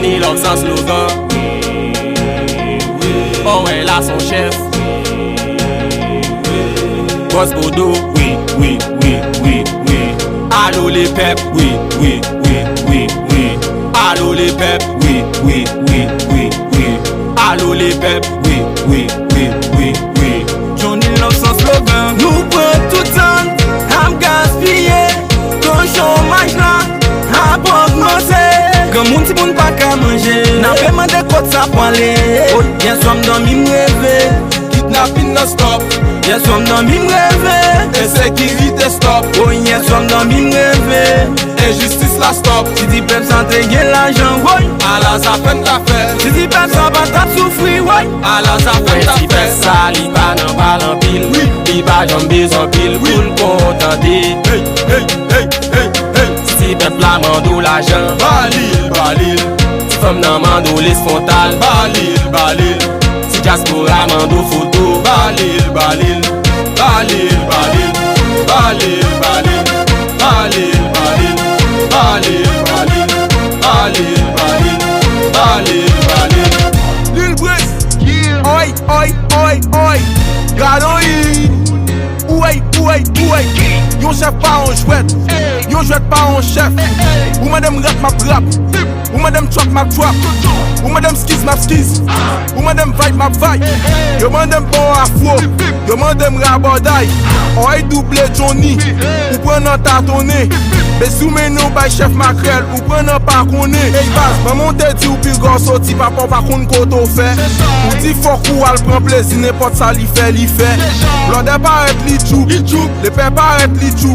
Johnny Love sans slogan. Oh ouais là son chef. Boss Bodo, oui, oui, oui, oui, oui. Allô les peps, oui, oui, oui, oui, oui. Allô les peps, oui, oui, oui, oui, oui. Allô les peps, oui, oui, oui, oui, oui. Johnny Love sans slogan. Nous prenons tout le temps, à gaspiller. Ton chômage là, à augmenter. Quand moun ti moun pas qu'à manger, n'a pas demandé quoi ça pour aller. Bien sûr m'dormi m'rêver, kidnapping non stop. bien sûr m'dormi m'rêver, Insécurité stop. oh bien sûr m'dormi m'rêver. Injustice la stop. Si di pep sans gagner l'argent, oui. À la zapen ta fait. Si di pep sans pas souffrir, oui. À la zapen ta Si pep fait. ça, li pa nan balan pile. Li pa jam bezon pile pou l'kontante. Hey, hey, hey, hey, hey. Si pep la mando l'argent, Balil, balil, si femme nan mando les frontal. balil, balil, Si diaspora mando photo, balil, balil, balil, balil, balil, balil, balil, balil, balil, balil, balil, balil, balil, balil. Lil Brisk, oi, oi, oi, oi, gadon yi. Ouay, ouay, ouay. Yon chef pas en chouette, yon chouette pas en chef. Ou madame rap ma rap, ou madame trap ma trap, ou madame skis ma skis, ou madame vibe ma vibe. Yo madame bon afro, yo madame raboday. Oy double Johnny, ou pren nan tatonné. Besou menou bay chef makrel, ou pren nan pa koné. Hey bas, maman te di ou pi gros sorti, papa pa kon koto fait. Ou di fok ou al pren plaisir, n'importe ça li fait, li fait. Blonde paraît li tchou, le père paraît li tchou.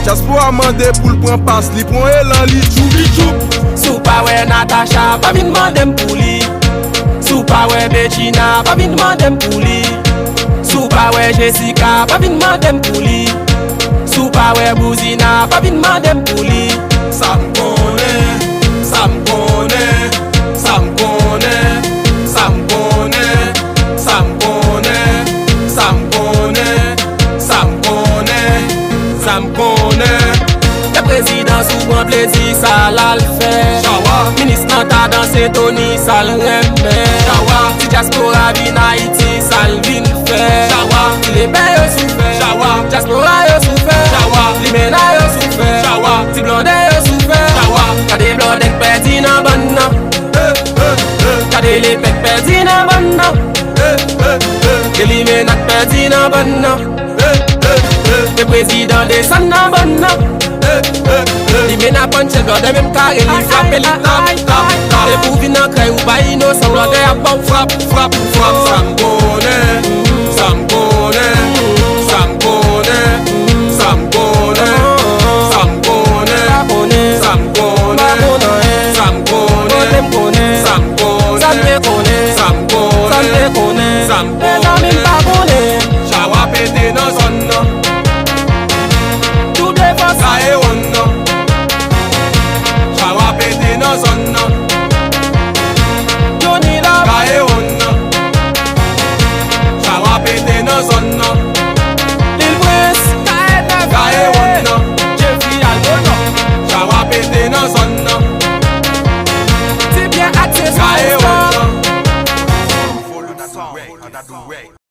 Diaspora mande pou l'pren passe, li pren elan li tchou. sou pa we Natasha, pa vin mandem pou li. Sou pa we Bettina, pa vin mandem pou li. Sou pa we Jessica, pa vin mandem pou li. Sou pa we Bouzina, pa vin mandem pou li. Sa m konen, sa m konen, sa m konen, sa m konen, sa m konen, sa m konen, sa m konen, Ça me connaît. Le président souvent plaisir, ça l'a le fait. Chawa, Ministre nan ta danse Tony, ça le remet. Chawa, Si diaspora vin Haïti, ça le vin fait. Chawa, Les pères yo souffert. Chawa, Diaspora yo souffert. Chawa, Les ménages yo souffert. Chawa, Ti blonde yo souffert. Chawa, Kade blonde perdi nan ban nan. Kade les pek perdi nan ban nan. Ke li menak perdi nan ban nan. Le président descend nan ban nan. Li mena punche blonde même carré li frappe li tap. Le pou vin nan kray ou ba innocent blonde a bon frappe. frappe, frappe, ça m konen, ça m konen, ça m konen, ça m konen, ça m konen, ça m konen, ça m konen, ça m konen, ça m konen, ça m konen. Chawa pete nan zon nan, kae on nan. Chawa pete nan zon nan, kae on nan. Chawa pete nan zon nan, kae on nan. Chawa pete nan zon nan, kae on nan.